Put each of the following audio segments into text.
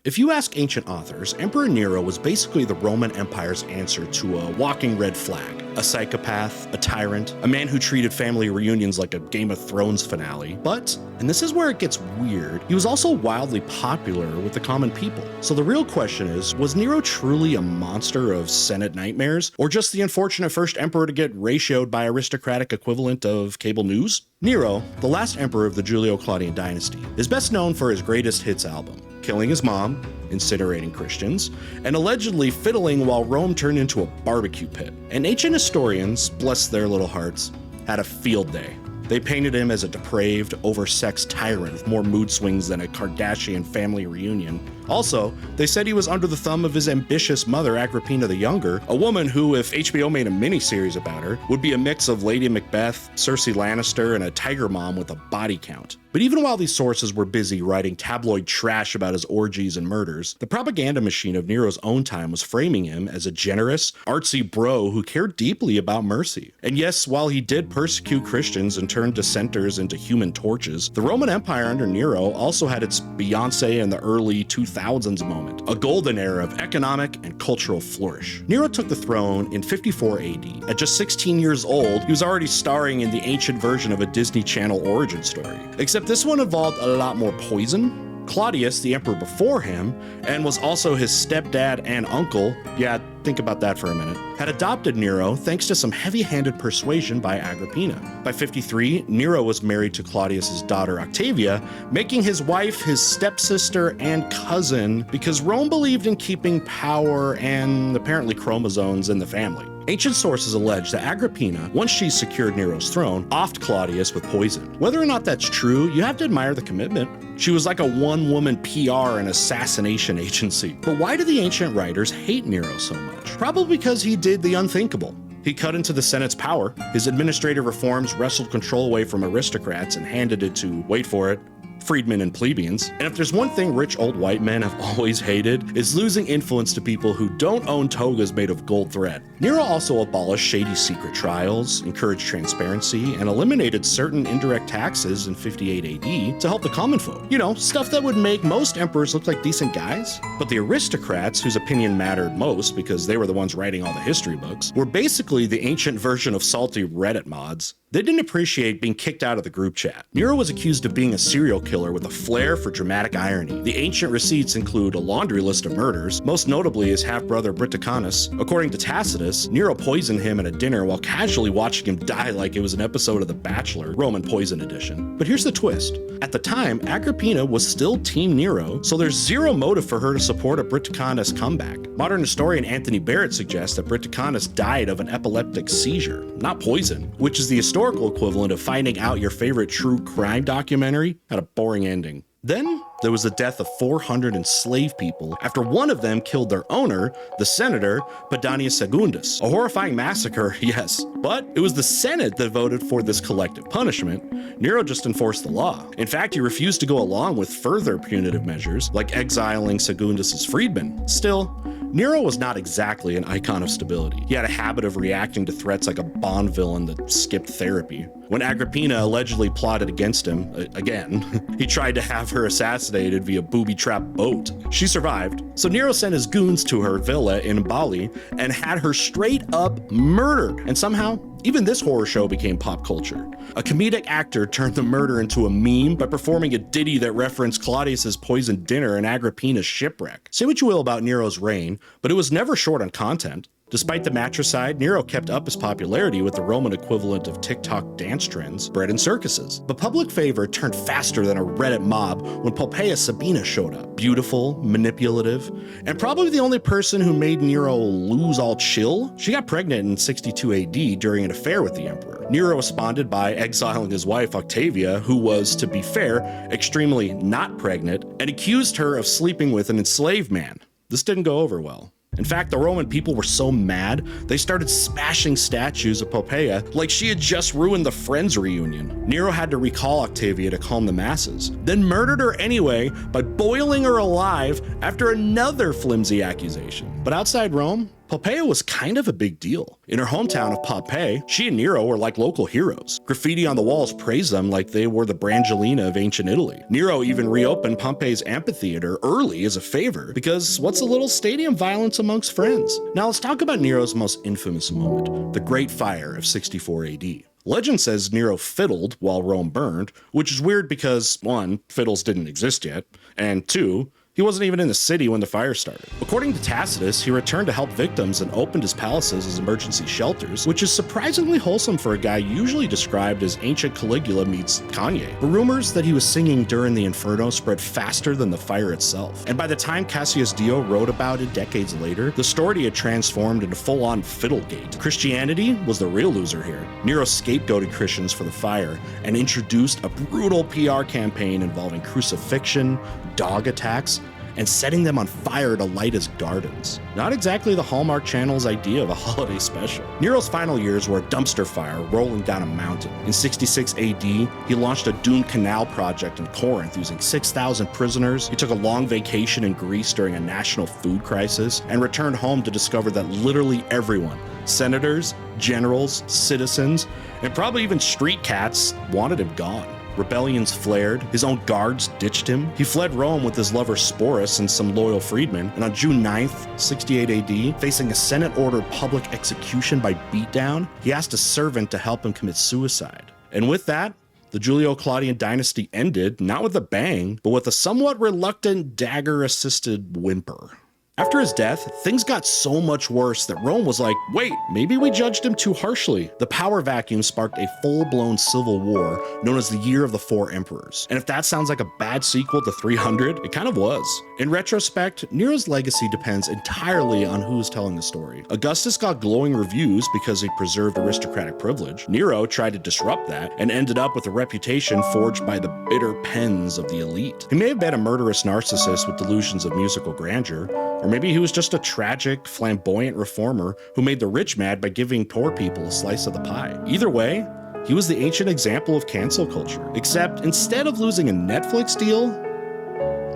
If you ask ancient authors, Emperor Nero was basically the Roman Empire's answer to a walking red flag. A psychopath, a tyrant, a man who treated family reunions like a Game of Thrones finale. But, and this is where it gets weird, he was also wildly popular with the common people. So the real question is, was Nero truly a monster of Senate nightmares, or just the unfortunate first emperor to get ratioed by aristocratic equivalent of cable news? Nero, the last emperor of the Julio-Claudian dynasty, is best known for his greatest hits album, killing his mom, incinerating Christians, and allegedly fiddling while Rome turned into a barbecue pit. And ancient historians, bless their little hearts, had a field day. They painted him as a depraved, oversexed tyrant with more mood swings than a Kardashian family reunion. Also, they said he was under the thumb of his ambitious mother, Agrippina the Younger, a woman who, if HBO made a miniseries about her, would be a mix of Lady Macbeth, Cersei Lannister, and a tiger mom with a body count. But even while these sources were busy writing tabloid trash about his orgies and murders, the propaganda machine of Nero's own time was framing him as a generous, artsy bro who cared deeply about mercy. And yes, while he did persecute Christians and turn dissenters into human torches, the Roman Empire under Nero also had its Beyonce in the early 2000s moment, a golden era of economic and cultural flourish. Nero took the throne in 54 AD. At just 16 years old, he was already starring in the ancient version of a Disney Channel origin story. Except this one involved a lot more poison. Claudius, the emperor before him, and was also his stepdad and uncle, yeah, think about that for a minute, had adopted Nero thanks to some heavy-handed persuasion by Agrippina. By 53, Nero was married to Claudius's daughter Octavia, making his wife his stepsister and cousin because Rome believed in keeping power and apparently chromosomes in the family. Ancient sources allege that Agrippina, once she secured Nero's throne, offed Claudius with poison. Whether or not that's true, you have to admire the commitment. She was like a one-woman PR and assassination agency. But why do the ancient writers hate Nero so much? Probably because he did the unthinkable. He cut into the Senate's power. His administrative reforms wrestled control away from aristocrats and handed it to, wait for it, freedmen and plebeians. And if there's one thing rich old white men have always hated, it's losing influence to people who don't own togas made of gold thread. Nero also abolished shady secret trials, encouraged transparency, and eliminated certain indirect taxes in 58 AD to help the common folk. You know, stuff that would make most emperors look like decent guys. But the aristocrats, whose opinion mattered most because they were the ones writing all the history books, were basically the ancient version of salty Reddit mods. They didn't appreciate being kicked out of the group chat. Nero was accused of being a serial killer with a flair for dramatic irony. The ancient receipts include a laundry list of murders, most notably his half-brother Britannicus. According to Tacitus, Nero poisoned him at a dinner while casually watching him die like it was an episode of The Bachelor, Roman Poison Edition. But here's the twist. At the time, Agrippina was still Team Nero, so there's zero motive for her to support a Britannicus comeback. Modern historian Anthony Barrett suggests that Britannicus died of an epileptic seizure, not poison, which is the historical equivalent of finding out your favorite true crime documentary had a boring ending. Then there was the death of 400 enslaved people after one of them killed their owner, the senator Pedanius Secundus. A horrifying massacre, yes, but it was the Senate that voted for this collective punishment. Nero just enforced the law. In fact, he refused to go along with further punitive measures, like exiling Secundus's freedmen. Still, Nero was not exactly an icon of stability. He had a habit of reacting to threats like a Bond villain that skipped therapy. When Agrippina allegedly plotted against him, again, he tried to have her assassinated via booby-trapped boat. She survived, so Nero sent his goons to her villa in Bali and had her straight up murdered. And somehow, even this horror show became pop culture. A comedic actor turned the murder into a meme by performing a ditty that referenced Claudius's poisoned dinner and Agrippina's shipwreck. Say what you will about Nero's reign, but it was never short on content. Despite the matricide, Nero kept up his popularity with the Roman equivalent of TikTok dance trends, bred in circuses. But public favor turned faster than a Reddit mob when Poppaea Sabina showed up. Beautiful, manipulative, and probably the only person who made Nero lose all chill. She got pregnant in 62 AD during an affair with the emperor. Nero responded by exiling his wife Octavia, who was, to be fair, extremely not pregnant, and accused her of sleeping with an enslaved man. This didn't go over well. In fact, the Roman people were so mad, they started smashing statues of Poppaea like she had just ruined the Friends reunion. Nero had to recall Octavia to calm the masses, then murdered her anyway by boiling her alive after another flimsy accusation. But outside Rome, Poppaea was kind of a big deal. In her hometown of Pompeii, she and Nero were like local heroes. Graffiti on the walls praised them like they were the Brangelina of ancient Italy. Nero even reopened Pompeii's amphitheater early as a favor, because what's a little stadium violence amongst friends? Now let's talk about Nero's most infamous moment, the Great Fire of 64 AD. Legend says Nero fiddled while Rome burned, which is weird because 1, fiddles didn't exist yet, and 2, he wasn't even in the city when the fire started. According to Tacitus, he returned to help victims and opened his palaces as emergency shelters, which is surprisingly wholesome for a guy usually described as ancient Caligula meets Kanye. But rumors that he was singing during the Inferno spread faster than the fire itself, and by the time Cassius Dio wrote about it decades later, the story had transformed into full-on fiddlegate. Christianity was the real loser here. Nero scapegoated Christians for the fire and introduced a brutal PR campaign involving crucifixion, dog attacks, and setting them on fire to light his gardens. Not exactly the Hallmark Channel's idea of a holiday special. Nero's final years were a dumpster fire rolling down a mountain. In 66 AD, he launched a doomed canal project in Corinth using 6,000 prisoners. He took a long vacation in Greece during a national food crisis and returned home to discover that literally everyone, senators, generals, citizens, and probably even street cats, wanted him gone. Rebellions flared, his own guards ditched him. He fled Rome with his lover Sporus and some loyal freedmen, and on June 9th, 68 AD, facing a Senate-ordered public execution by beatdown, he asked a servant to help him commit suicide. And with that, the Julio-Claudian dynasty ended, not with a bang, but with a somewhat reluctant dagger-assisted whimper. After his death, things got so much worse that Rome was like, wait, maybe we judged him too harshly. The power vacuum sparked a full-blown civil war known as the Year of the Four Emperors. And if that sounds like a bad sequel to 300, it kind of was. In retrospect, Nero's legacy depends entirely on who's telling the story. Augustus got glowing reviews because he preserved aristocratic privilege. Nero tried to disrupt that and ended up with a reputation forged by the bitter pens of the elite. He may have been a murderous narcissist with delusions of musical grandeur, or maybe he was just a tragic, flamboyant reformer who made the rich mad by giving poor people a slice of the pie. Either way, he was the ancient example of cancel culture, except instead of losing a Netflix deal,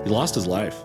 he lost his life.